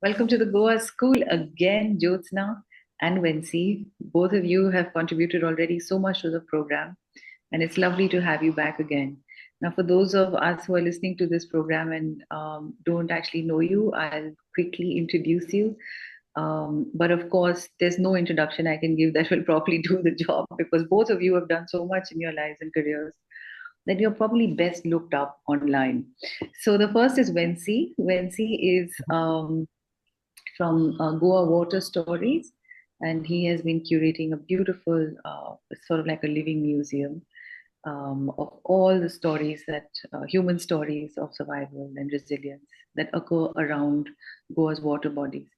Welcome to the Goa School again, Jyotsna and Wency. Both of you have contributed already so much to the program, and it's lovely to have you back again. Now, for those of us who are listening to this program and don't actually know you, I'll quickly introduce you. But of course, there's no introduction I can give that will properly do the job because both of you have done so much in your lives and careers that you're probably best looked up online. So the first is Wency. Wency is from Goa Water Stories, and he has been curating a beautiful, sort of like a living museum of all the stories that human stories of survival and resilience that occur around Goa's water bodies,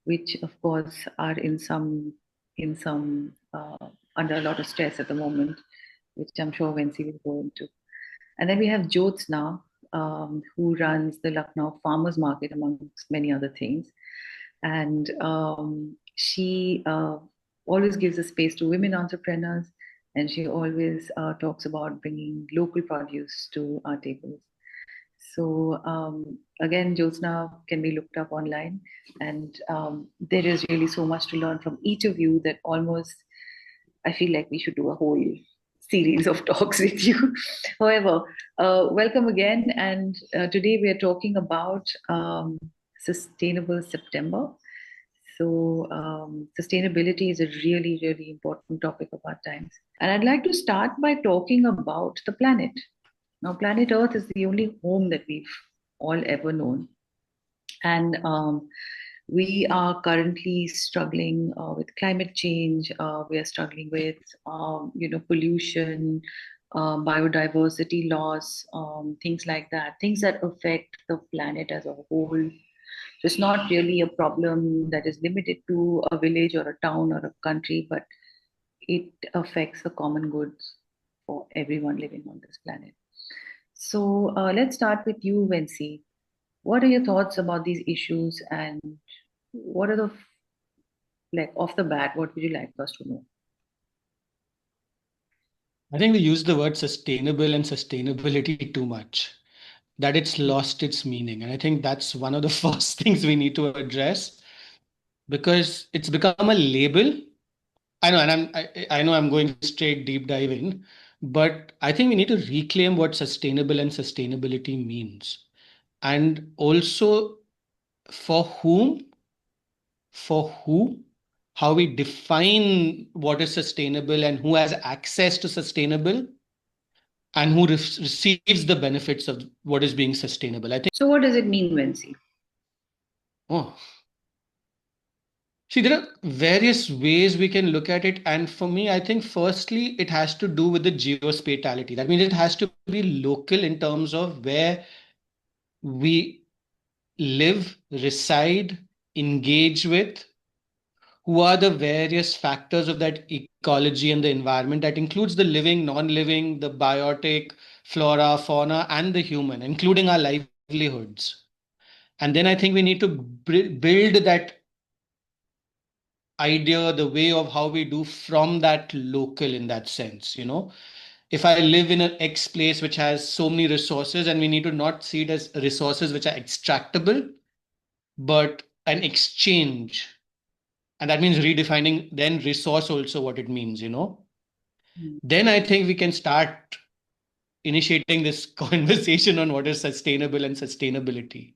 which of course are in some under a lot of stress at the moment, which I'm sure Wency will go into. And then we have Jyotsna, who runs the Lucknow Farmers Market, amongst many other things. And she always gives a space to women entrepreneurs, and she always talks about bringing local produce to our tables. So again, Jyotsna can be looked up online, and there is really so much to learn from each of you that almost I feel like we should do a whole series of talks with you. However, welcome again, and today we are talking about Sustainable September. So, sustainability is a really, really important topic of our times. And I'd like to start by talking about the planet. Now, planet Earth is the only home that we've all ever known. And we are currently struggling with climate change. We are struggling with, pollution, biodiversity loss, things like that, things that affect the planet as a whole. So it's not really a problem that is limited to a village or a town or a country, but it affects the common goods for everyone living on this planet. So let's start with you, Wency. What are your thoughts about these issues, and what are the, like, off the bat, what would you like us to know? I think we use the word sustainable and sustainability too much, that it's lost its meaning. And I think that's one of the first things we need to address because it's become a label. I know, and I know I'm going straight deep dive in, but I think we need to reclaim what sustainable and sustainability means. And also for whom, for who, how we define what is sustainable and who has access to sustainable and who receives the benefits of what is being sustainable. I think. So, what does it mean, Wency? Oh, see, there are various ways we can look at it. And for me, I think firstly, it has to do with the geospatiality. That means it has to be local in terms of where we live, reside, engage with, who are the various factors of that ecology and the environment that includes the living, non-living, the biotic, flora, fauna, and the human, including our livelihoods. And then I think we need to build that idea, the way of how we do from that local in that sense, If I live in an X place which has so many resources, and we need to not see it as resources which are extractable, but an exchange. And that means redefining then resource also what it means, Then I think we can start initiating this conversation on what is sustainable and sustainability.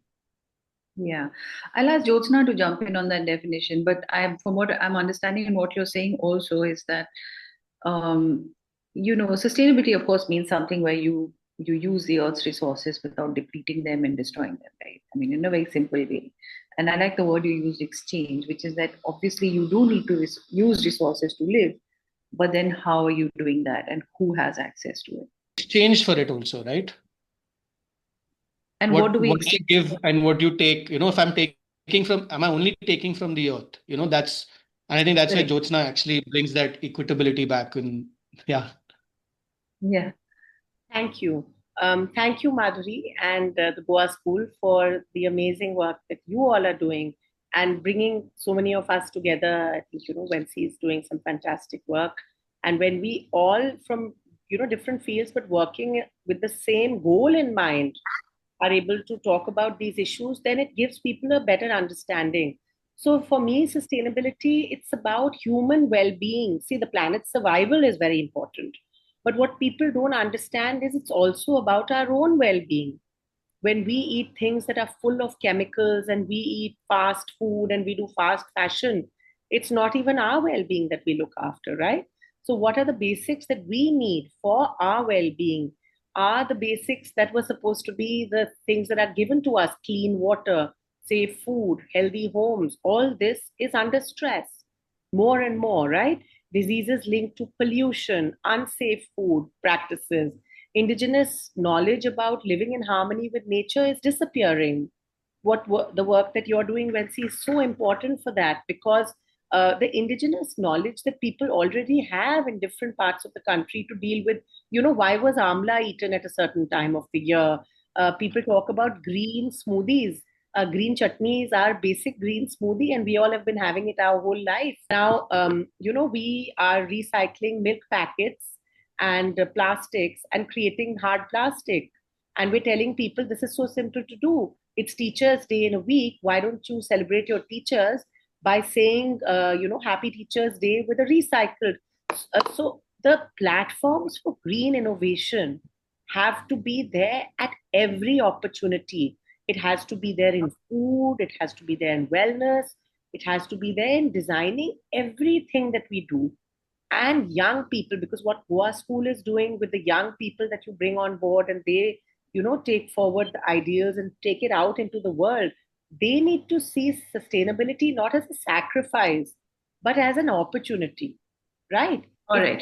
Yeah, I'll ask Jyotsna to jump in on that definition, but from what I'm understanding and what you're saying also is that, sustainability, of course, means something where you use the earth's resources without depleting them and destroying them, right? I mean, in a very simple way. And I like the word you used, exchange, which is that obviously you do need to use resources to live, but then how are you doing that, and who has access to it? Exchange for it also, right? And what do we What I give and what you take, if I'm taking from, am I only taking from the earth? And I think that's where Correct. Jyotsna actually brings that equitability back in. Yeah. Yeah. Thank you. Thank you, Madhuri, and the Goa School for the amazing work that you all are doing and bringing so many of us together. I think, Wency is doing some fantastic work. And when we all from, different fields, but working with the same goal in mind, are able to talk about these issues, then it gives people a better understanding. So for me, sustainability, it's about human well-being. See, the planet's survival is very important. But what people don't understand is it's also about our own well-being. When we eat things that are full of chemicals and we eat fast food and we do fast fashion, it's not even our well-being that we look after, right? So what are the basics that we need for our well-being? Are the basics that were supposed to be the things that are given to us: clean water, safe food, healthy homes. All this is under stress more and more, right? Diseases linked to pollution, unsafe food practices. Indigenous knowledge about living in harmony with nature is disappearing. The work that you're doing, Wency, is so important for that, because the indigenous knowledge that people already have in different parts of the country to deal with, why was amla eaten at a certain time of the year? People talk about green smoothies. Green chutneys are basic green smoothie, and we all have been having it our whole life. Now, we are recycling milk packets and plastics and creating hard plastic. And we're telling people this is so simple to do. It's Teachers' Day in a week. Why don't you celebrate your teachers by saying, Happy Teachers' Day with a recycled? So the platforms for green innovation have to be there at every opportunity. It has to be there in food, it has to be there in wellness, it has to be there in designing everything that we do. And young people, because what Goa School is doing with the young people that you bring on board, and they, take forward the ideas and take it out into the world, they need to see sustainability not as a sacrifice, but as an opportunity, right? All right.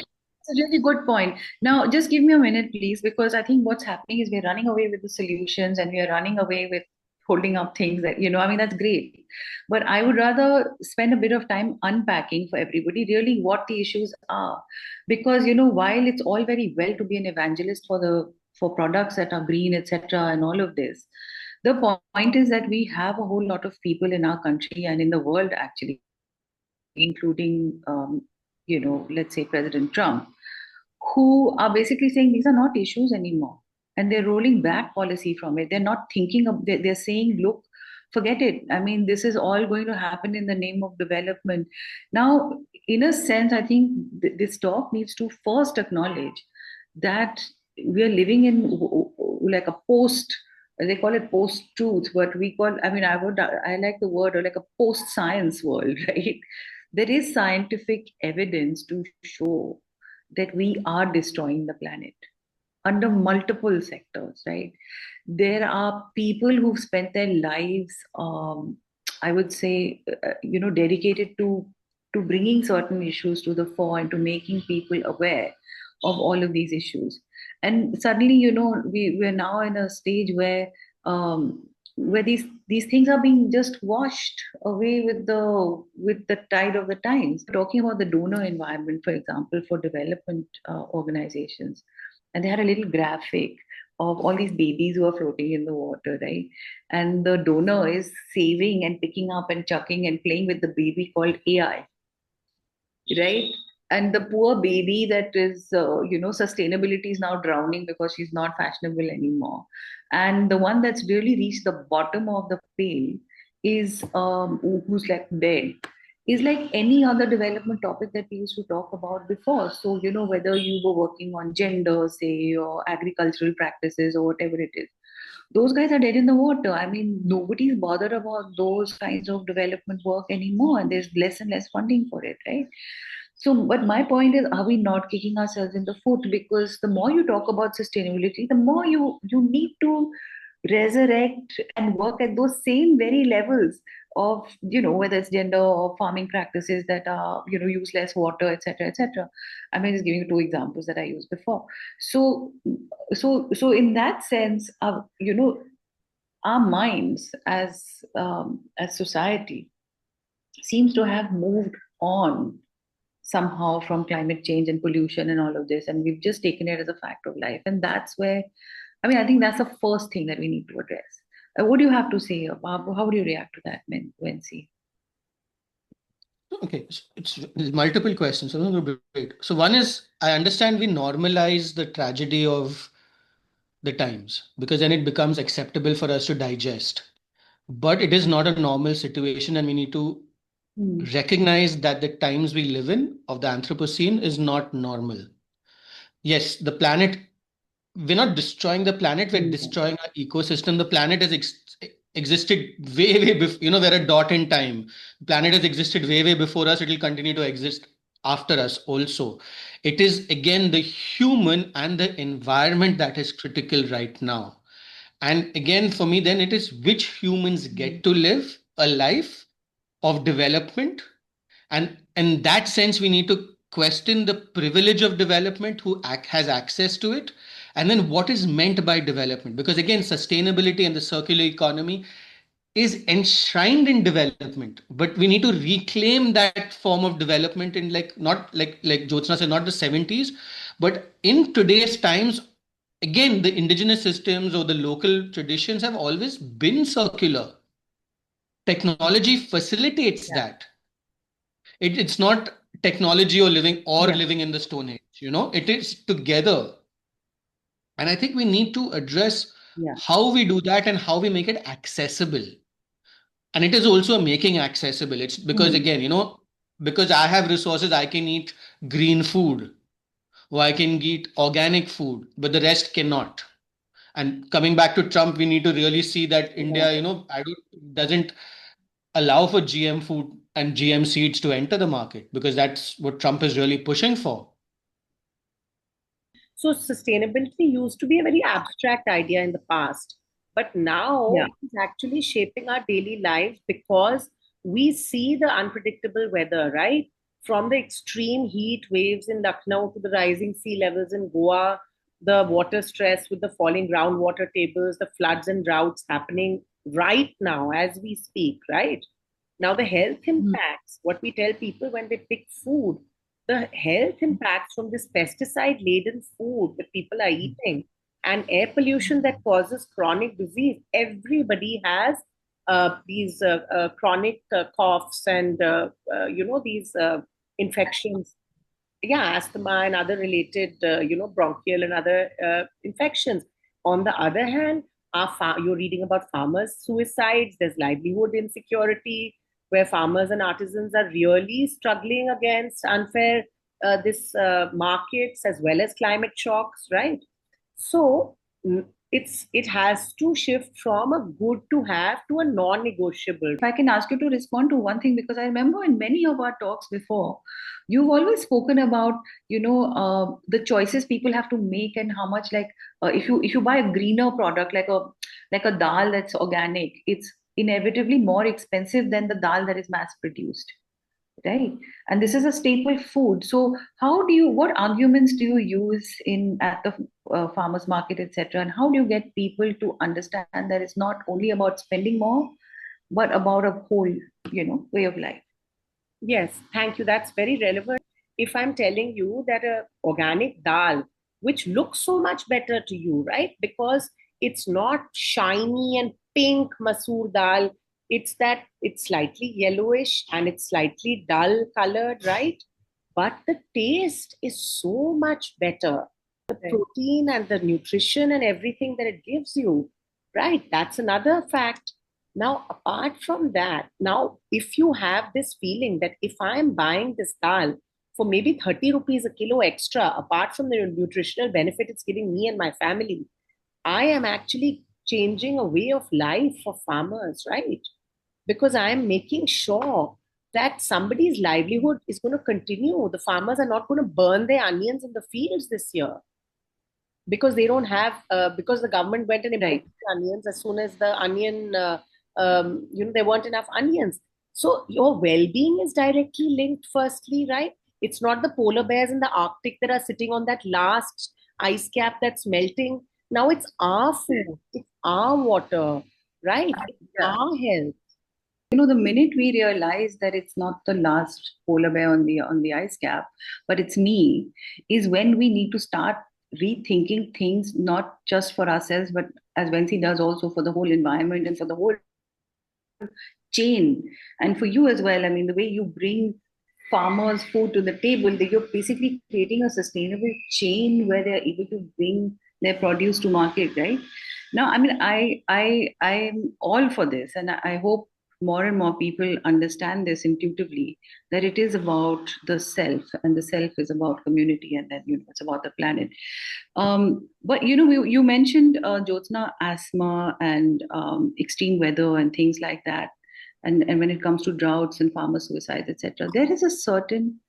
That's a really good point. Now, just give me a minute, please, because I think what's happening is we're running away with the solutions and we are running away with holding up things that, I mean, that's great. But I would rather spend a bit of time unpacking for everybody really what the issues are. Because, while it's all very well to be an evangelist for products that are green, etc., and all of this, the point is that we have a whole lot of people in our country and in the world actually, including let's say President Trump, who are basically saying these are not issues anymore. And they're rolling back policy from it. They're not thinking of, they're saying, look, forget it. I mean, this is all going to happen in the name of development. Now, in a sense, I think this talk needs to first acknowledge that we are living in like a post, they call it post truth, but we call, I like the word, or like a post science world, right? There is scientific evidence to show that we are destroying the planet under multiple sectors, right? There are people who've spent their lives, I would say, dedicated to bringing certain issues to the fore and to making people aware of all of these issues. And suddenly, we're now in a stage where these things are being just washed away with the tide of the times. Talking about the donor environment, for example, for development organizations, and they had a little graphic of all these babies who are floating in the water, right? And the donor is saving and picking up and chucking and playing with the baby called AI, right? And the poor baby that is, sustainability is now drowning because she's not fashionable anymore. And the one that's really reached the bottom of the pail is who's like dead, is like any other development topic that we used to talk about before. So, whether you were working on gender, say, or agricultural practices or whatever it is, those guys are dead in the water. I mean, nobody's bothered about those kinds of development work anymore, and there's less and less funding for it, right? So, but my point is, are we not kicking ourselves in the foot? Because the more you talk about sustainability, the more you need to resurrect and work at those same very levels of, whether it's gender or farming practices that are, use less water, etc., etc. I mean, just giving you two examples that I used before. So in that sense, our minds as society seems to have moved on somehow from climate change and pollution and all of this, and we've just taken it as a fact of life. And that's where, I think that's the first thing that we need to address. What do you have to say about, how would you react to that, Wency? Okay, so it's multiple questions. So I'm going to break. So one is, I understand we normalize the tragedy of the times, because then it becomes acceptable for us to digest. But it is not a normal situation, and we need to recognize that the times we live in of the Anthropocene is not normal. Yes, the planet, we're not destroying the planet, we're destroying our ecosystem. The planet has existed way before, we're a dot in time. The planet has existed way before us. It will continue to exist after us also. It is again the human and the environment that is critical right now. And again, for me, then it is which humans get to live a life of development. And in that sense, we need to question the privilege of development, who has access to it, and then what is meant by development. Because again, sustainability and the circular economy is enshrined in development, but we need to reclaim that form of development in, like, not like Jyotsna said, not the 70s, but in today's times. Again, the indigenous systems or the local traditions have always been circular. Technology facilitates that. It's not technology or living in the Stone Age. It is together. And I think we need to address how we do that and how we make it accessible. And it is also making accessible. It's because again, because I have resources, I can eat green food, or I can eat organic food, but the rest cannot. And coming back to Trump, we need to really see that India, doesn't allow for GM food and GM seeds to enter the market, because that's what Trump is really pushing for. So sustainability used to be a very abstract idea in the past, but now it's actually shaping our daily lives, because we see the unpredictable weather, right? From the extreme heat waves in Lucknow to the rising sea levels in Goa, the water stress with the falling groundwater tables, the floods and droughts happening right now as we speak, right? Now, the health impacts, what we tell people when they pick food, the health impacts from this pesticide laden food that people are eating, and air pollution that causes chronic disease. Everybody has these chronic coughs and these infections, asthma and other related bronchial and other infections. On the other hand, you're reading about farmers suicides, there's livelihood insecurity, where farmers and artisans are really struggling against unfair this markets as well as climate shocks, right? So it has to shift from a good to have to a non-negotiable. If I can ask you to respond to one thing, because I remember in many of our talks before, you've always spoken about the choices people have to make, and how much, like, if you buy a greener product, like a dal that's organic, it's inevitably more expensive than the dal that is mass produced, right? And this is a staple food. So what arguments do you use at the farmers market, etc., and how do you get people to understand that it's not only about spending more, but about a whole way of life? Yes, thank you, that's very relevant. If I'm telling you that a organic dal, which looks so much better to you, right, because it's not shiny and pink masoor dal, it's slightly yellowish and it's slightly dull colored, right? But the taste is so much better. The protein and the nutrition and everything that it gives you, right? That's another fact. Now, apart from that, now if you have this feeling that if I'm buying this dal for maybe 30 rupees a kilo extra, apart from the nutritional benefit it's giving me and my family, I am actually changing a way of life for farmers, right? Because I am making sure that somebody's livelihood is going to continue. The farmers are not going to burn their onions in the fields this year, because they don't have, because the government went and imported onions as soon as the onion, there weren't enough onions. So your well-being is directly linked, firstly, right? It's not the polar bears in the Arctic that are sitting on that last ice cap that's melting. Now it's our food, it's our water, right? It's our health. The minute we realize that it's not the last polar bear on the ice cap, but it's me, is when we need to start rethinking things, not just for ourselves, but as Wency does, also for the whole environment and for the whole chain. And for you as well, I mean, the way you bring farmers food to the table, you're basically creating a sustainable chain where they're able to bring their produce to market, right? Now, I mean, I'm all for this, and I hope more and more people understand this intuitively, that it is about the self, and the self is about community, and then it's about the planet. But you mentioned Jyotsna, asthma and extreme weather and things like that, and when it comes to droughts and farmer suicides, etc. There is a certain,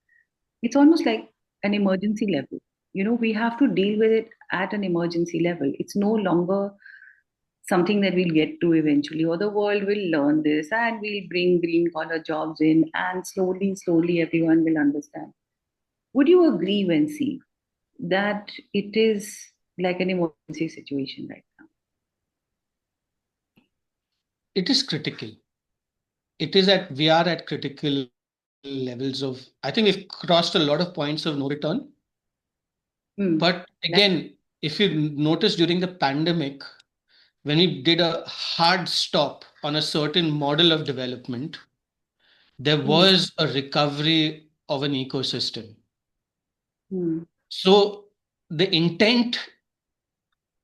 it's almost like an emergency level. We have to deal with it at an emergency level. It's no longer something that we'll get to eventually, or the world will learn this and we'll bring green collar jobs in, and slowly everyone will understand. Would you agree, Wency, that it is like an emergency situation right now? It is critical. We are at critical levels of, I think we've crossed a lot of points of no return. But again, if you notice during the pandemic, when we did a hard stop on a certain model of development, there was a recovery of an ecosystem. So the intent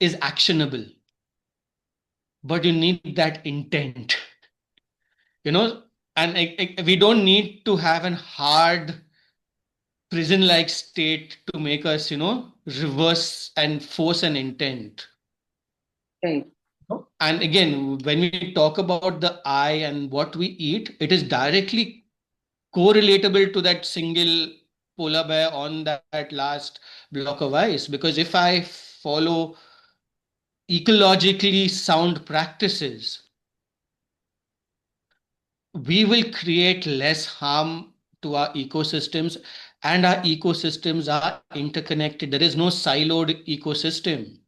is actionable, but you need that intent, and we don't need to have an hard prison-like state to make us, reverse and force an intent. Right. And again, when we talk about the eye and what we eat, it is directly correlatable to that single polar bear on that last block of ice. Because if I follow ecologically sound practices, we will create less harm to our ecosystems, and our ecosystems are interconnected. There is no siloed ecosystem.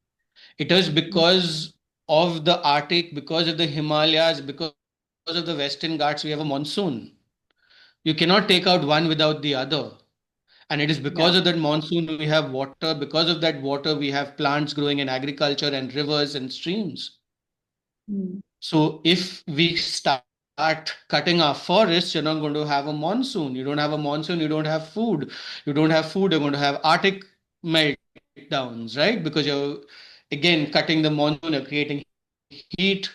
It is because of the Arctic, because of the Himalayas, because of the Western Ghats, we have a monsoon. You cannot take out one without the other. And it is because of that monsoon we have water. Because of that water, we have plants growing in agriculture and rivers and streams. So if we start cutting our forests, you're not going to have a monsoon. You don't have a monsoon, you don't have food. You don't have food, you're going to have Arctic meltdowns, right? Because you're, again, cutting the monsoon, you're creating heat,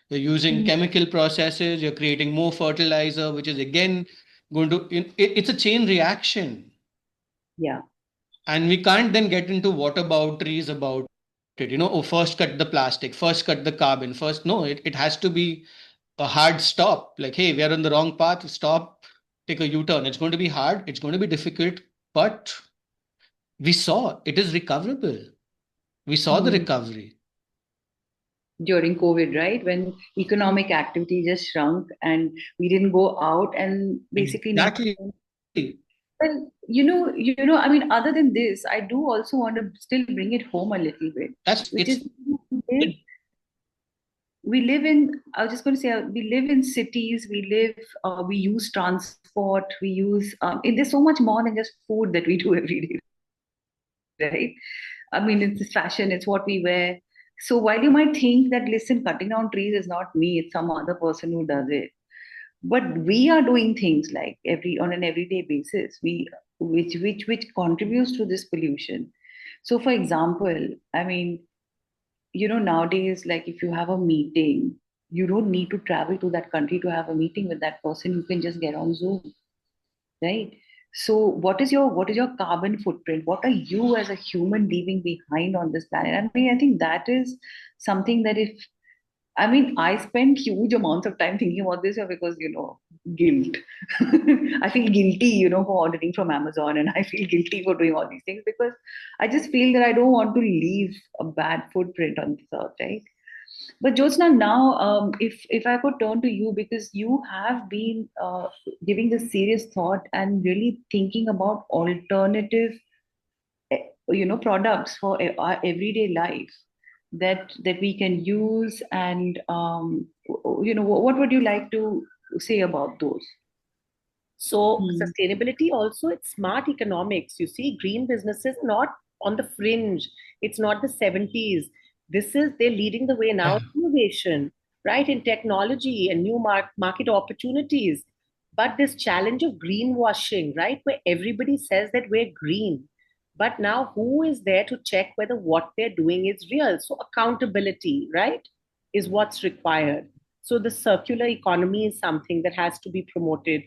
you're using chemical processes, you're creating more fertilizer, which is again going to, it's a chain reaction. Yeah. And we can't then get into water boundaries about it, first cut the plastic, first cut the carbon, first, no, it has to be a hard stop. Like, hey, we are on the wrong path, stop, take a U-turn. It's going to be hard, it's going to be difficult, but we saw it is recoverable. We saw the recovery. During COVID, right? When economic activity just shrunk and we didn't go out, and basically. Exactly. Well, I mean, other than this, I do also want to still bring it home a little bit. We live in, I was just going to say, we live in cities, we use transport, there's so much more than just food that we do every day, right? I mean, it's fashion, it's what we wear. So while you might think that, listen, cutting down trees is not me, it's some other person who does it. But we are doing things like on an everyday basis, which contributes to this pollution. So for example, I mean, nowadays, like if you have a meeting, you don't need to travel to that country to have a meeting with that person. You can just get on Zoom, right? So what is your carbon footprint? What are you as a human leaving behind on this planet? I mean, I think that is something that I spend huge amounts of time thinking about this because, guilt. I feel guilty, for ordering from Amazon, and I feel guilty for doing all these things because I just feel that I don't want to leave a bad footprint on this earth, right? But Jyotsna, now, if I could turn to you, because you have been giving this serious thought and really thinking about alternative, products for our everyday life that we can use, and what would you like to say about those? So sustainability also, it's smart economics. You see, green businesses not on the fringe. It's not the 70s. They're leading the way now. Innovation, right, in technology and new market opportunities. But this challenge of greenwashing, right, where everybody says that we're green, But now, who is there to check whether what they're doing is real? So, accountability, right, is what's required. So, the circular economy is something that has to be promoted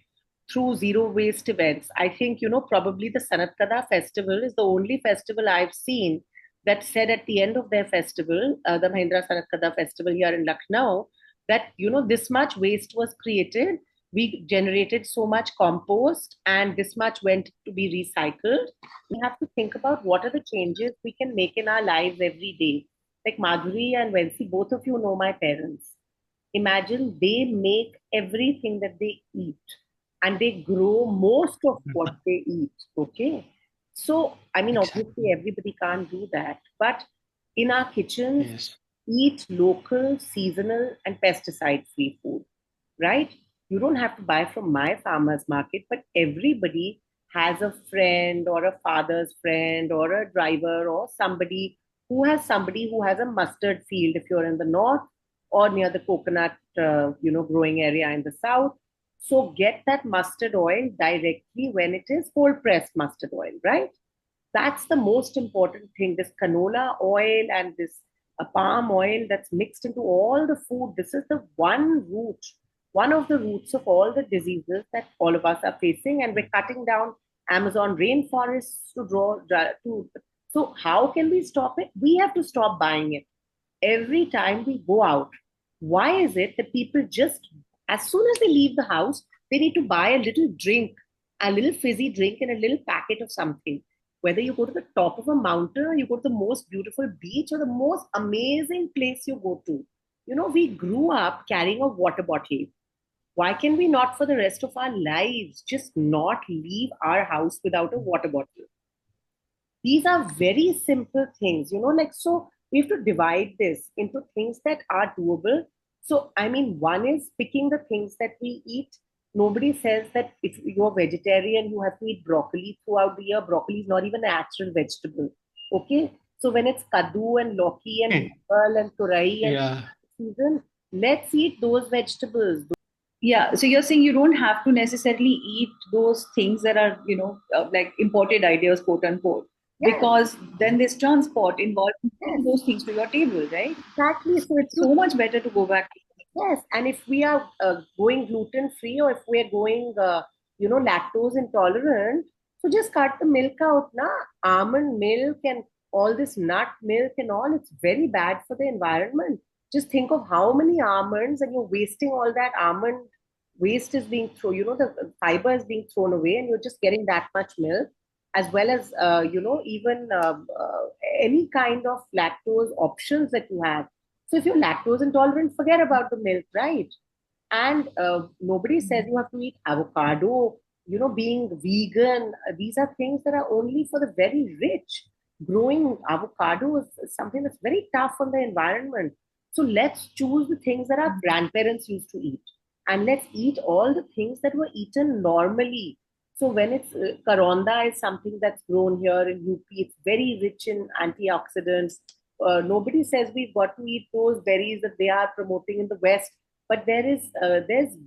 through zero waste events. I think, probably the Sanat Kada festival is the only festival I've seen that said at the end of their festival, the Mahindra Sanat Kada festival here in Lucknow, that, this much waste was created, we generated so much compost, and this much went to be recycled. We have to think about what are the changes we can make in our lives every day. Like Madhuri and Wency, both of you know my parents. Imagine they make everything that they eat and they grow most of what they eat. Okay. So, I mean, Exactly. obviously, everybody can't do that. But in our kitchens, Yes. eat local, seasonal, and pesticide free food, right? You don't have to buy from my farmer's market, but everybody has a friend or a father's friend or a driver or somebody who has a mustard field if you're in the north, or near the coconut growing area in the south. So get that mustard oil directly when it is cold pressed mustard oil, right? That's the most important thing. This canola oil and this palm oil that's mixed into all the food. This is the one of the roots of all the diseases that all of us are facing. And we're cutting down Amazon rainforests to to. So how can we stop it? We have to stop buying it every time we go out. Why is it that people just, as soon as they leave the house, they need to buy a little drink, a little fizzy drink in a little packet of something? Whether you go to the top of a mountain, or you go to the most beautiful beach, or the most amazing place you go to. We grew up carrying a water bottle. Why can we not, for the rest of our lives, just not leave our house without a water bottle? These are very simple things, like, so we have to divide this into things that are doable. So, I mean, one is picking the things that we eat. Nobody says that if you're vegetarian, you have to eat broccoli throughout the year. Broccoli is not even a natural vegetable. Okay. So when it's kaddu and loki and pickle and turai and Yeah. season, let's eat those vegetables. Yeah, so you're saying you don't have to necessarily eat those things that are, like imported ideas, quote unquote, Yes, because then there's transport involved in yes, bringing those things to your table, right? exactly. So It's so much better to go back. yes, and if we are going gluten free, or if we are going, lactose intolerant, so just cut the milk out, na. Almond milk and all this nut milk and all, it's very bad for the environment. Just think of how many almonds, and you're wasting all that almond waste is being thrown. The fiber is being thrown away, and you're just getting that much milk, as well as even any kind of lactose options that you have. So if you're lactose intolerant, forget about the milk, right? And nobody says you have to eat avocado, being vegan. These are things that are only for the very rich. Growing avocado is something that's very tough on the environment. So let's choose the things that our grandparents used to eat. And let's eat all the things that were eaten normally. So when it's karonda is something that's grown here in UP, it's very rich in antioxidants. Nobody says we've got to eat those berries that they are promoting in the West, but there's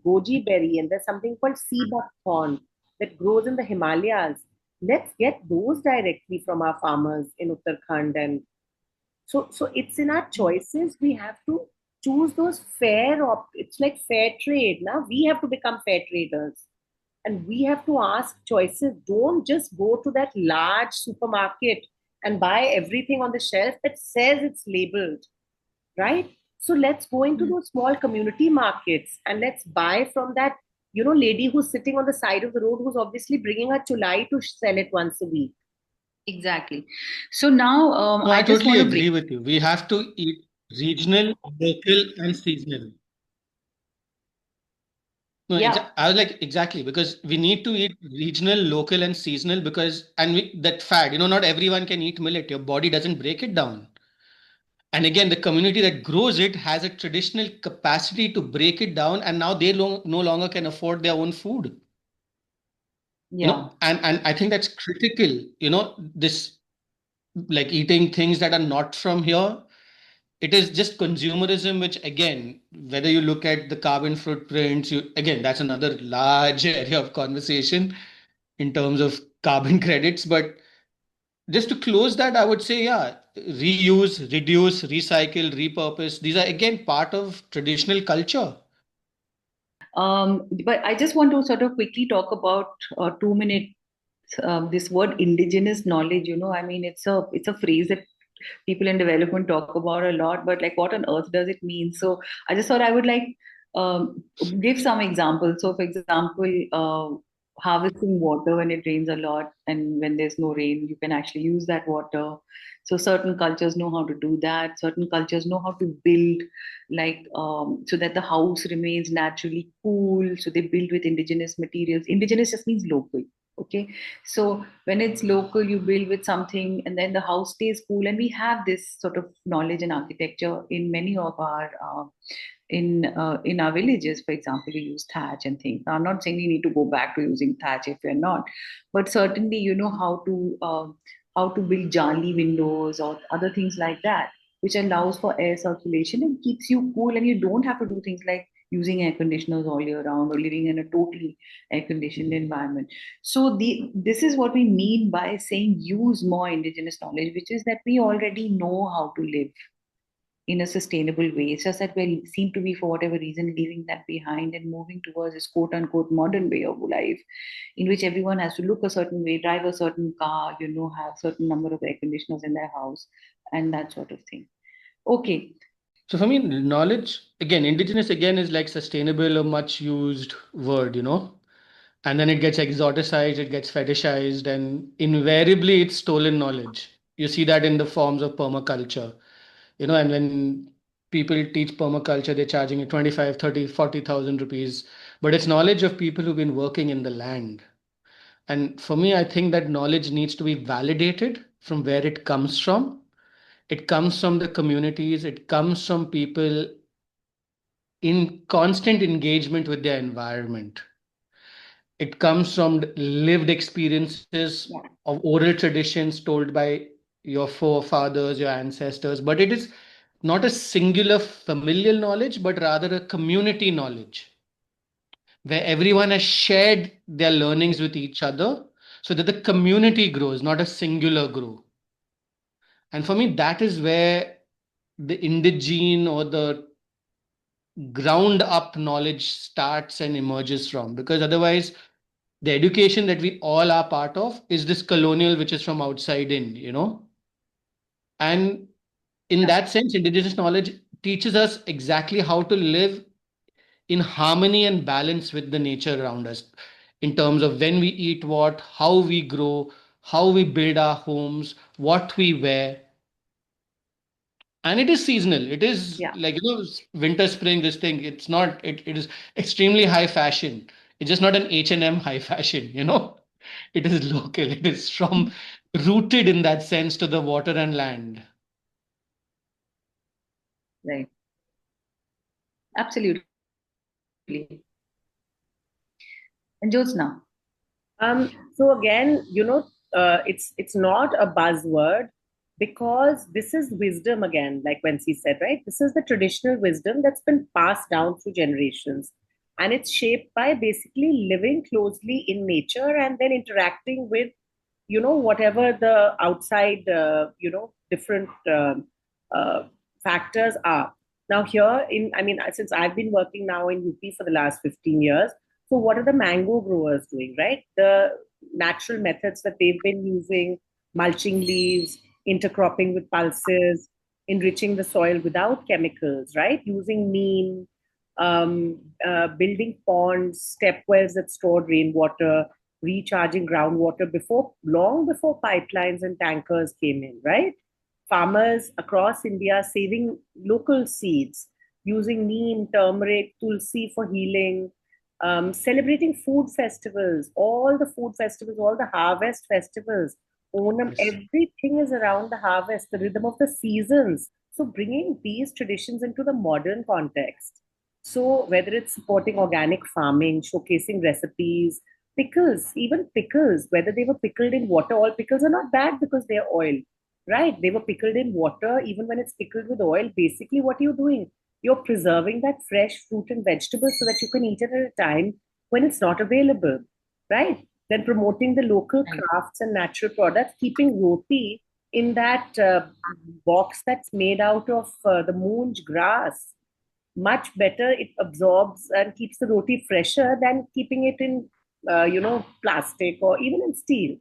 goji berry, and there's something called sea buckthorn that grows in the Himalayas. Let's get those directly from our farmers in Uttarakhand, and so it's in our choices. We have to choose those it's like fair trade. Now we have to become fair traders, and we have to ask choices. Don't just go to that large supermarket and buy everything on the shelf that says it's labeled, right? So let's go into those small community markets and let's buy from that, lady who's sitting on the side of the road, who's obviously bringing her chulai to sell it once a week. Exactly. So now No, I I just totally want to break. agree with you. We have to eat regional, local, and seasonal. No, Yeah, I was like, exactly, because we need to eat regional, local, and seasonal that fad, not everyone can eat millet. Your body doesn't break it down. And again, the community that grows it has a traditional capacity to break it down, and now they no longer can afford their own food. yeah. And I think that's critical, this like eating things that are not from here. It is just consumerism, which again, whether you look at the carbon footprints, again, that's another large area of conversation in terms of carbon credits. But just to close that, I would say, yeah, reuse, reduce, recycle, repurpose. These are again part of traditional culture. But I just want to sort of quickly talk about 2 minutes. This word indigenous knowledge, I mean, it's a phrase that people in development talk about a lot, but like, what on earth does it mean? So I just thought I would like give some examples. So, for example, harvesting water when it rains a lot, and when there's no rain, you can actually use that water. So certain cultures know how to do that. Certain cultures know how to build, like, so that the house remains naturally cool. So they build with indigenous materials. Indigenous just means local. Okay, so when it's local, you build with something, and then the house stays cool. And we have this sort of knowledge and architecture in many of our in our villages. For example, we use thatch and things. Now, I'm not saying we need to go back to using thatch if we're not, but certainly you know how to build jali windows or other things like that, which allows for air circulation and keeps you cool, and you don't have to do things like using air conditioners all year round or living in a totally air conditioned environment. So this is what we mean by saying use more indigenous knowledge, which is that we already know how to live in a sustainable way. It's just that we seem to be, for whatever reason, leaving that behind and moving towards this quote unquote modern way of life, in which everyone has to look a certain way, drive a certain car, have certain number of air conditioners in their house, and that sort of thing. Okay. So for me, knowledge, again, indigenous again is like sustainable, a much used word, and then it gets exoticized, it gets fetishized, and invariably it's stolen knowledge. You see that in the forms of permaculture, and when people teach permaculture, they're charging you 25, 30, 40,000 rupees, but it's knowledge of people who've been working in the land. And for me, I think that knowledge needs to be validated from where it comes from. It comes from the communities, it comes from people in constant engagement with their environment. It comes from lived experiences of oral traditions told by your forefathers, your ancestors, but it is not a singular familial knowledge, but rather a community knowledge where everyone has shared their learnings with each other so that the community grows, not a singular grow. And for me, that is where the indigene or the ground up knowledge starts and emerges from, because otherwise the education that we all are part of is this colonial which is from outside in. And in that sense, indigenous knowledge teaches us exactly how to live in harmony and balance with the nature around us, in terms of when we eat what, how we grow, how we build our homes, what we wear. And it is seasonal. It is like, winter, spring, this thing. It's not, it is extremely high fashion. It's just not an H&M high fashion. It is local. It is from rooted in that sense to the water and land. Right. Absolutely. And Jyotsna. So again, it's not a buzzword, because this is wisdom again, like Wency said, right? This is the traditional wisdom that's been passed down through generations. And it's shaped by basically living closely in nature and then interacting with, whatever the outside, different factors are. Now, since I've been working now in UP for the last 15 years, so what are the mango growers doing, right? The natural methods that they've been using, mulching leaves, intercropping with pulses, enriching the soil without chemicals, right? Using neem, building ponds, step wells that stored rainwater, recharging groundwater long before pipelines and tankers came in, right? Farmers across India saving local seeds, using neem, turmeric, tulsi for healing, celebrating food festivals, all the food festivals, all the harvest festivals, Onam, Yes. everything is around the harvest, the rhythm of the seasons. So bringing these traditions into the modern context. So whether it's supporting organic farming, showcasing recipes, pickles, even pickles, whether they were pickled in water, all pickles are not bad because they're oil, right? They were pickled in water, even when it's pickled with oil. Basically, what are you doing? You're preserving that fresh fruit and vegetables so that you can eat it at a time when it's not available, right? then promoting the local Right. crafts and natural products, keeping roti in that box that's made out of the moonj grass. Much better, it absorbs and keeps the roti fresher than keeping it in, plastic or even in steel.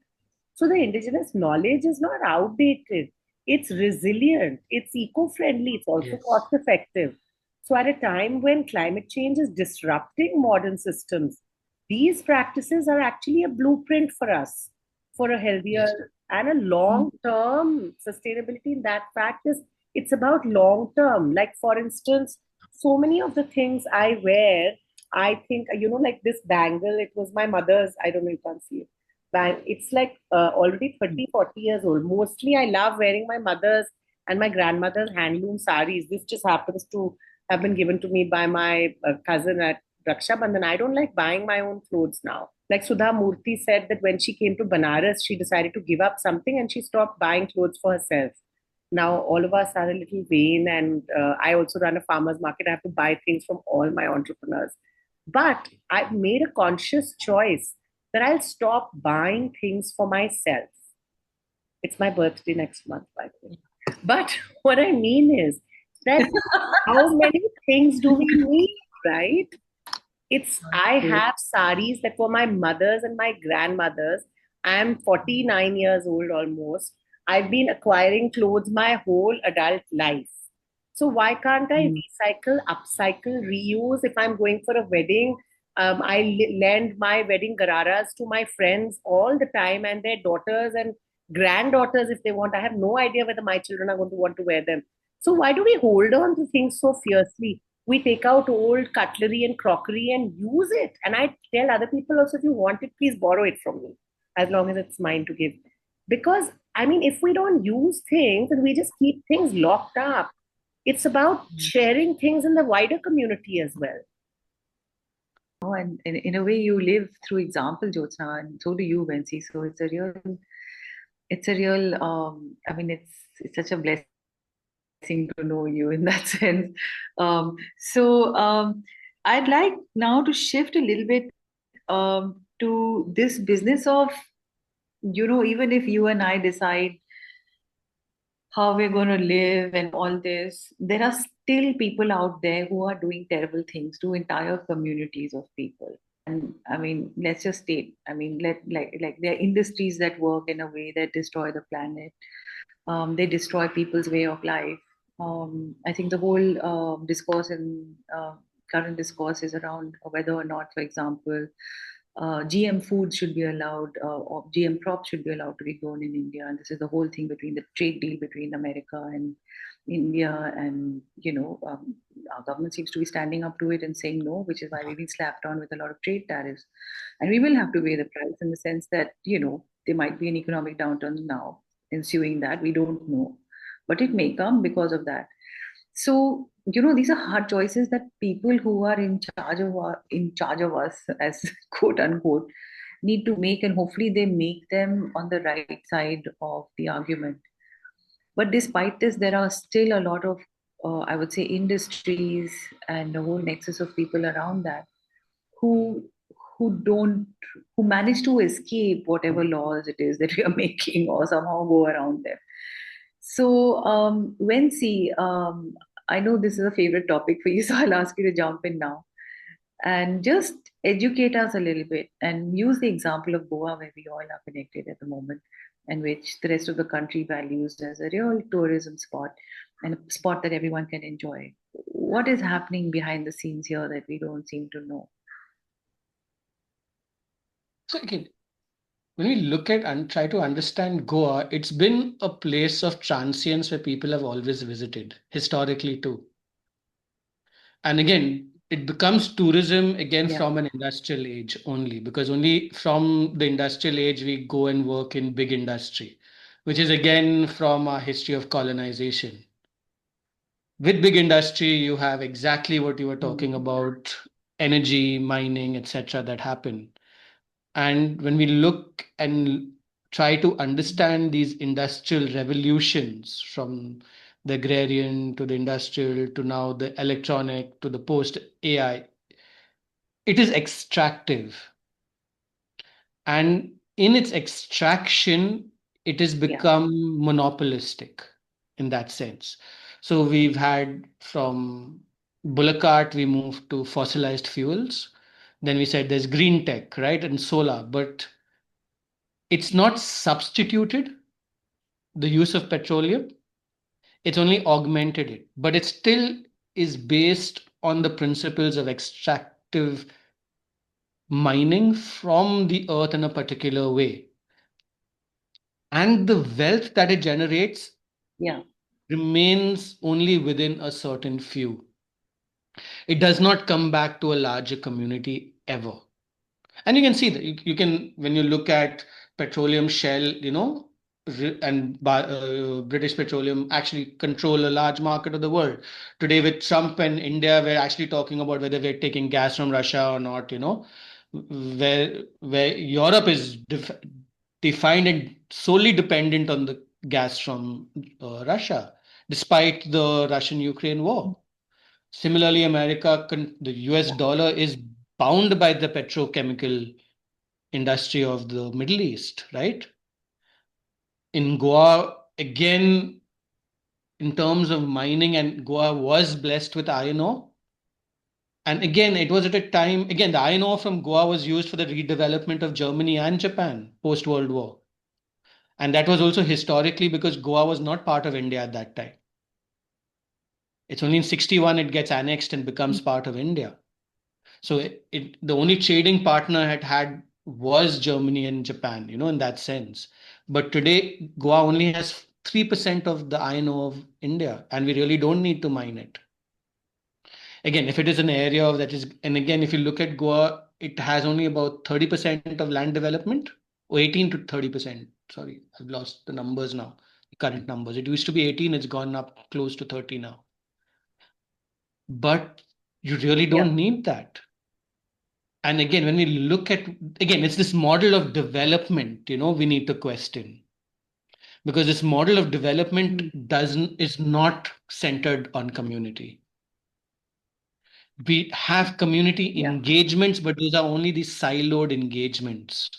So the indigenous knowledge is not outdated. It's resilient. It's eco-friendly. It's also Yes. cost-effective. So at a time when climate change is disrupting modern systems, these practices are actually a blueprint for us for a Yes. healthier and a long-term sustainability. In that fact is it's about long-term. Like for instance, so many of the things I wear, I think like this bangle. It was my mother's. I don't know if you can see it. It's like already 30, 40 years old. Mostly I love wearing my mother's and my grandmother's handloom saris. This just happens to have been given to me by my cousin at Raksha Bandhan. I don't like buying my own clothes now. Like Sudha Murthy said that when she came to Banaras, she decided to give up something and she stopped buying clothes for herself. Now all of us are a little vain, and I also run a farmers market. I have to buy things from all my entrepreneurs. But I've made a conscious choice that I'll stop buying things for myself. It's my birthday next month, by the way. But what I mean is that how many things do we need, right? I have saris that were my mother's and my grandmother's. I'm 49 years old almost. I've been acquiring clothes my whole adult life. So why can't I recycle, upcycle, reuse? If I'm going for a wedding, lend my wedding gararas to my friends all the time and their daughters and granddaughters if they want. I have no idea whether my children are going to want to wear them. So why do we hold on to things so fiercely? We take out old cutlery and crockery and use it. And I tell other people also, if you want it, please borrow it from me, as long as it's mine to give. Because, I mean, if we don't use things and we just keep things locked up, it's about sharing things in the wider community as well. And in a way, you live through example, Jyotsna, and so do you, Wency. So it's a real. I mean, it's such a blessing to know you in that sense. So I'd like now to shift a little bit to this business of, even if you and I decide how we're going to live and all this, there are still people out there who are doing terrible things to entire communities of people. And I mean, let's just state, I mean, like there are industries that work in a way that destroy the planet. They destroy people's way of life. I think the whole current discourse is around whether or not, for example, GM foods should be allowed, or GM crops should be allowed to be grown in India. And this is the whole thing between the trade deal between America and India. And, our government seems to be standing up to it and saying no, which is why we've been slapped on with a lot of trade tariffs. And we will have to pay the price in the sense that, there might be an economic downturn now ensuing that. We don't know. But it may come because of that. So, these are hard choices that people who are in charge of us, as quote unquote, need to make, and hopefully they make them on the right side of the argument. But despite this, there are still a lot of, I would say, industries and a whole nexus of people around that who who don't who manage to escape whatever laws it is that we are making, or somehow go around them. So, Wency, I know this is a favorite topic for you, so I'll ask you to jump in now and just educate us a little bit and use the example of Goa, where we all are connected at the moment, and which the rest of the country values as a real tourism spot and a spot that everyone can enjoy. What is happening behind the scenes here that we don't seem to know? So again, when we look at and try to understand Goa, it's been a place of transience where people have always visited, historically too. And again, it becomes tourism again Yeah. from an industrial age only, because only from the industrial age we go and work in big industry, which is again from our history of colonization. With big industry, you have exactly what you were talking about, energy, mining, etc., that happen. And when we look and try to understand these industrial revolutions, from the agrarian to the industrial to now the electronic to the post AI, it is extractive. And in its extraction, it has become monopolistic in that sense. So we've had from bullock cart, we moved to fossilized fuels. Then we said there's green tech, right? And solar, but it's not substituted the use of petroleum. It's only augmented it, but it still is based on the principles of extractive mining from the earth in a particular way. And the wealth that it generates remains only within a certain few. It does not come back to a larger community ever. And you can see that you can, when you look at petroleum shell, and British Petroleum actually control a large market of the world. Today, with Trump and India, we're actually talking about whether we're taking gas from Russia or not, where Europe is defined and solely dependent on the gas from Russia, despite the Russian-Ukraine war. Similarly, the US dollar is bound by the petrochemical industry of the Middle East, right? In Goa, again, in terms of mining, and Goa was blessed with iron ore. And again, it was at a time, again, the iron ore from Goa was used for the redevelopment of Germany and Japan post-World War. And that was also historically because Goa was not part of India at that time. It's only in 61 it gets annexed and becomes part of India. So the only trading partner it had was Germany and Japan, in that sense. But today, Goa only has 3% of the iron ore of India, and we really don't need to mine it. Again, if it is an area that is, and again, if you look at Goa, it has only about 30% of land development, or 18 to 30%. Sorry, I've lost the numbers now, the current numbers. It used to be 18, it's gone up close to 30 now. But you really don't need that. And again, when we look at, again, it's this model of development, we need to question. Because this model of development is not centered on community. We have community engagements, but those are only the siloed engagements.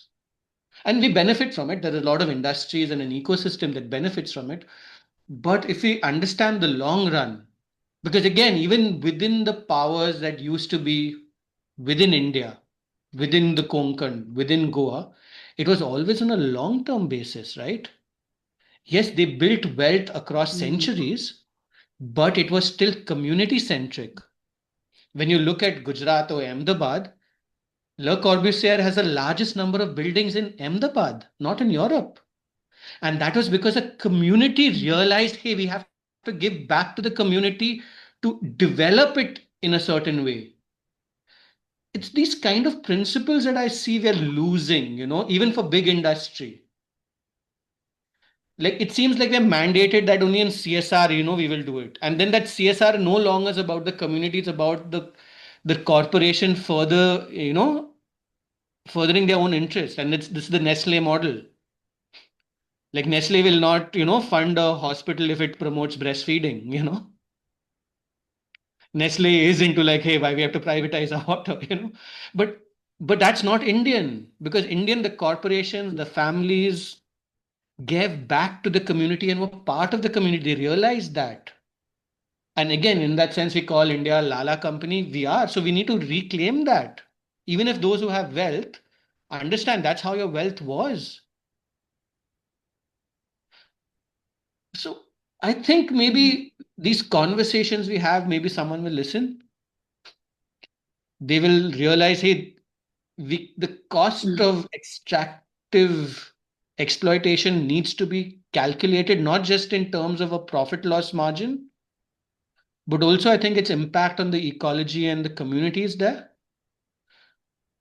And we benefit from it. There are a lot of industries and an ecosystem that benefits from it. But if we understand the long run, because again, even within the powers that used to be within India, within the Konkan, within Goa, it was always on a long-term basis, right? Yes, they built wealth across centuries, but it was still community-centric. When you look at Gujarat or Ahmedabad, Le Corbusier has the largest number of buildings in Ahmedabad, not in Europe. And that was because a community realized, hey, we have to give back to the community to develop it in a certain way. It's these kind of principles that I see we're losing, even for big industry. Like it seems like we're mandated that only in CSR, we will do it. And then that CSR no longer is about the community, it's about the corporation furthering their own interest. And this is the Nestle model. Like Nestle will not, fund a hospital if it promotes breastfeeding. Nestle is into like, hey, why we have to privatize our water, But that's not Indian, because Indian, the corporations, the families gave back to the community and were part of the community. They realized that. And again, in that sense, we call India a Lala company. We are. So we need to reclaim that. Even if those who have wealth understand that's how your wealth was. So I think maybe these conversations we have, maybe someone will listen. They will realize, hey, the cost of extractive exploitation needs to be calculated, not just in terms of a profit loss margin, but also I think its impact on the ecology and the communities there.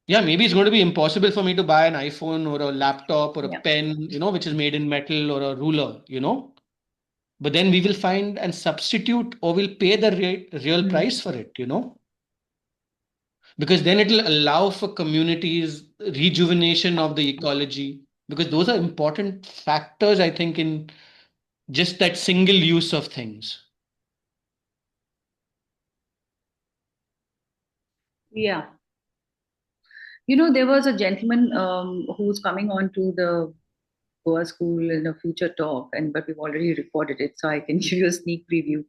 Yeah, maybe it's going to be impossible for me to buy an iPhone or a laptop or a pen, which is made in metal, or a ruler, But then we will find and substitute, or we'll pay the real price for it, Because then it'll allow for communities, rejuvenation of the ecology, because those are important factors, I think, in just that single use of things. Yeah. There was a gentleman who's coming on to the Goa School in a future talk, but we've already recorded it, so I can give you a sneak preview.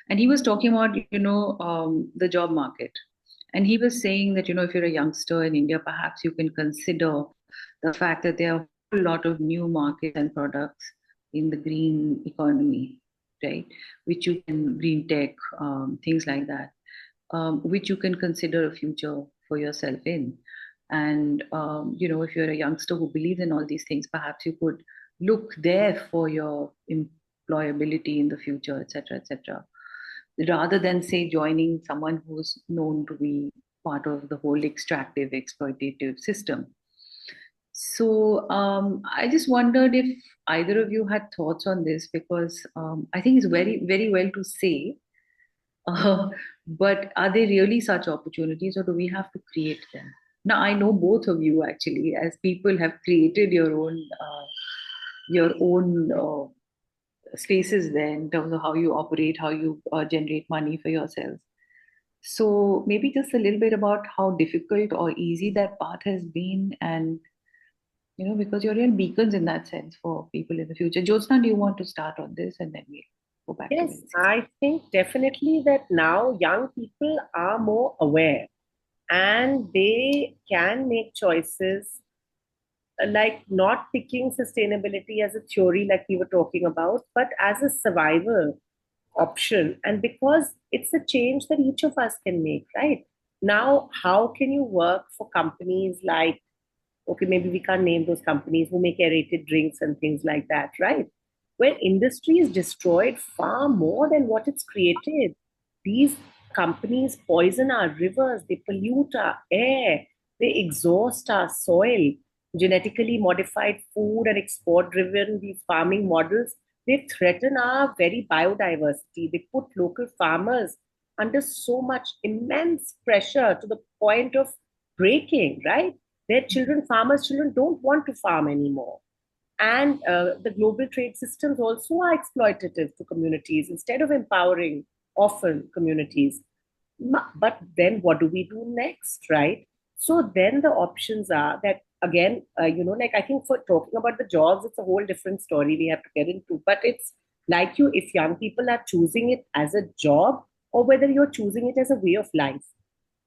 And he was talking about, the job market. And he was saying that, if you're a youngster in India, perhaps you can consider the fact that there are a whole lot of new markets and products in the green economy, right? Which you can, green tech, things like that, which you can consider a future for yourself in. And, if you're a youngster who believes in all these things, perhaps you could look there for your employability in the future, etc., rather than, say, joining someone who's known to be part of the whole extractive, exploitative system. So I just wondered if either of you had thoughts on this, because I think it's very, very well to say, but are there really such opportunities, or do we have to create them? Now, I know both of you actually, as people, have created your own spaces there in terms of how you operate, how you generate money for yourselves. So maybe just a little bit about how difficult or easy that path has been, and because you're real beacons in that sense for people in the future. Jyotsna, do you want to start on this, and then we'll go back to Yes, Wency? I think definitely that now young people are more aware and they can make choices like not picking sustainability as a theory like we were talking about, but as a survival option. And because it's a change that each of us can make, right? Now, how can you work for companies like, okay, maybe we can't name those companies who make aerated drinks and things like that, right? Where industry is destroyed far more than what it's created. These companies poison our rivers, they pollute our air, they exhaust our soil. Genetically modified food and export driven, these farming models, they threaten our very biodiversity. They put local farmers under so much immense pressure to the point of breaking, right? Their children, farmers' children, don't want to farm anymore. And the global trade systems also are exploitative to communities instead of empowering, often, communities. But then what do we do next, right? So then the options are that, again, like I think for talking about the jobs, it's a whole different story we have to get into. But it's like if young people are choosing it as a job or whether you're choosing it as a way of life.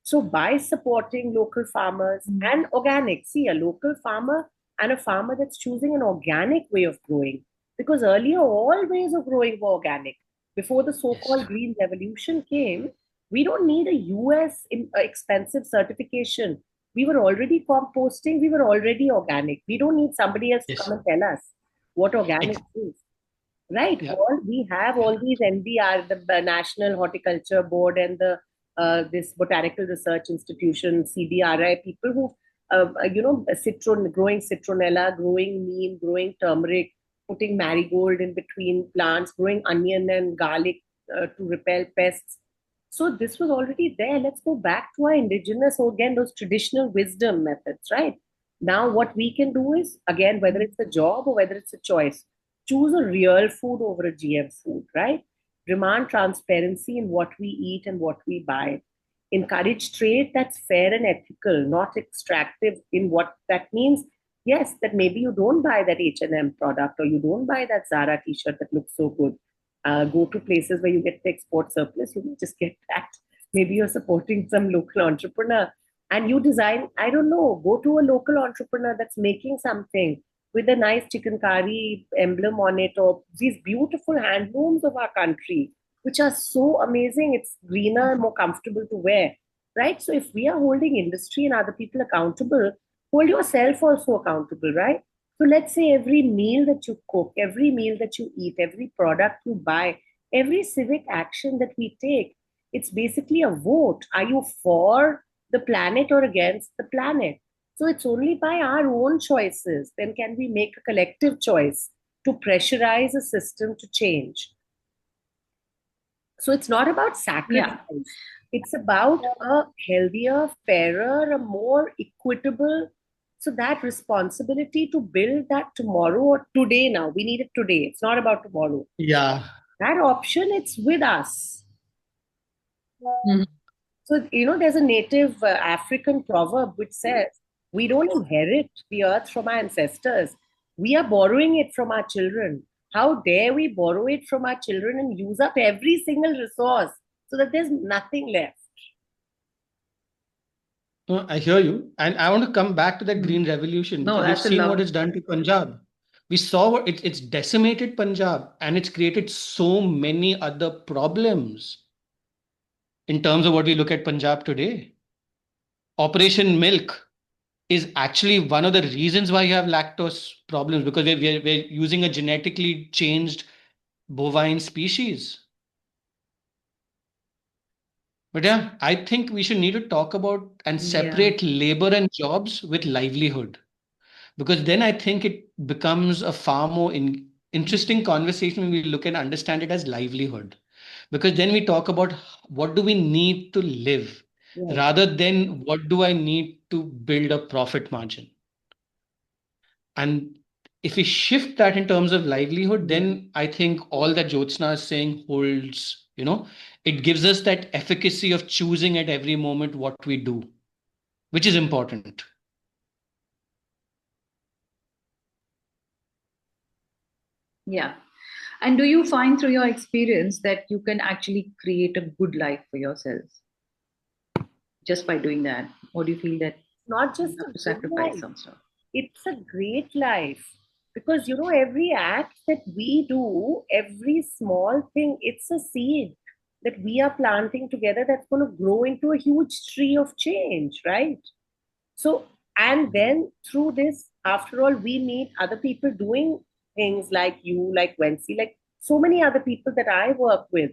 So by supporting local farmers and organic, see a local farmer and a farmer that's choosing an organic way of growing, because earlier all ways of growing were organic. Before the so-called green revolution came, we don't need a US expensive certification. We were already composting, we were already organic. We don't need somebody else to come and tell us what organic is. Right. Yeah. We have all these NBR, the National Horticulture Board, and the this Botanical Research Institution, CBRI, people who, growing citronella, growing neem, growing turmeric, putting marigold in between plants, growing onion and garlic to repel pests. So this was already there. Let's go back to our indigenous, or again, those traditional wisdom methods, right? Now, what we can do is, again, whether it's a job or whether it's a choice, choose a real food over a GM food, right? Demand transparency in what we eat and what we buy. Encourage trade that's fair and ethical, not extractive in what that means. Yes, that maybe you don't buy that H&M product or you don't buy that Zara t-shirt that looks so good. Go to places where you get the export surplus, you can just get that. Maybe you're supporting some local entrepreneur and you design, I don't know, go to a local entrepreneur that's making something with a nice chicken curry emblem on it, or these beautiful handlooms of our country, which are so amazing. It's greener, more comfortable to wear, right? So if we are holding industry and other people accountable, hold yourself also accountable, right? So let's say every meal that you cook, every meal that you eat, every product you buy, every civic action that we take, it's basically a vote. Are you for the planet or against the planet? So it's only by our own choices then can we make a collective choice to pressurize a system to change. So it's not about sacrifice. Yeah. It's about a healthier, fairer, a more equitable. So that responsibility to build that tomorrow or today now, we need it today. It's not about tomorrow. Yeah. That option, it's with us. Mm-hmm. So, there's a native African proverb which says, We don't inherit the earth from our ancestors. We are borrowing it from our children. How dare we borrow it from our children and use up every single resource so that there's nothing left? No, I hear you. And I want to come back to that Mm. green revolution No, because we've that's a seen what love. it's done to Punjab. We saw what it's decimated Punjab and it's created so many other problems in terms of what we look at Punjab today. Operation Milk is actually one of the reasons why you have lactose problems because we're using a genetically changed bovine species. But yeah, I think we should need to talk about and Yeah. separate labor and jobs with livelihood. Because then I think it becomes a far more interesting conversation when we look and understand it as livelihood. Because then we talk about what do we need to live Yes. rather than what do I need to build a profit margin. And if we shift that in terms of livelihood, then I think all that Jyotsna is saying holds, it gives us that efficacy of choosing at every moment what we do, which is important. Yeah. And do you find through your experience that you can actually create a good life for yourselves just by doing that? Or do you feel that Not you just a have to good sacrifice life, some stuff? it's a great life. Because, every act that we do, every small thing, it's a seed that we are planting together that's going to grow into a huge tree of change, right? So, and then through this, after all, we meet other people doing things like you, like Wency, like so many other people that I work with.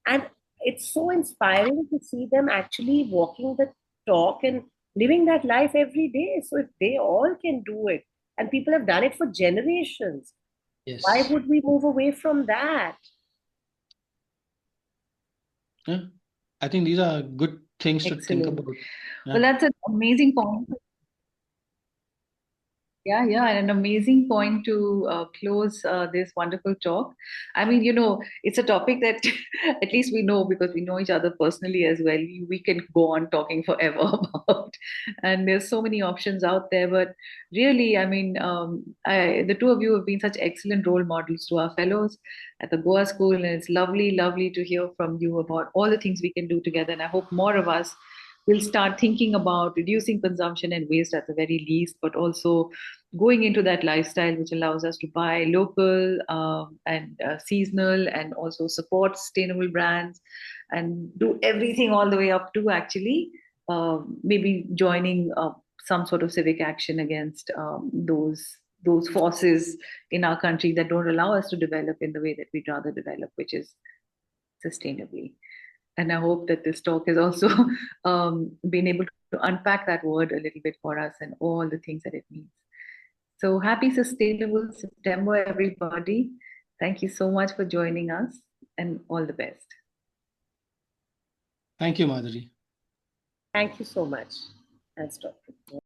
And it's so inspiring to see them actually walking the talk and living that life every day. So, if they all can do it, and people have done it for generations, why Yes. would we move away from that? Yeah. I think these are good things to think Excellent. about. Well, Yeah. that's an amazing point. Yeah, and an amazing point to close this wonderful talk. I mean, it's a topic that at least we know because we know each other personally as well. We can go on talking forever about, and there's so many options out there. But really, I mean, the two of you have been such excellent role models to our fellows at the Goa School, and it's lovely, lovely to hear from you about all the things we can do together. And I hope more of us will start thinking about reducing consumption and waste at the very least, but also going into that lifestyle which allows us to buy local and seasonal and also support sustainable brands and do everything all the way up to actually maybe joining some sort of civic action against those forces in our country that don't allow us to develop in the way that we'd rather develop, which is sustainably. And I hope that this talk has also been able to unpack that word a little bit for us and all the things that it means. So happy Sustainable September, everybody. Thank you so much for joining us and all the best. Thank you, Madhuri. Thank you so much. I'll stop.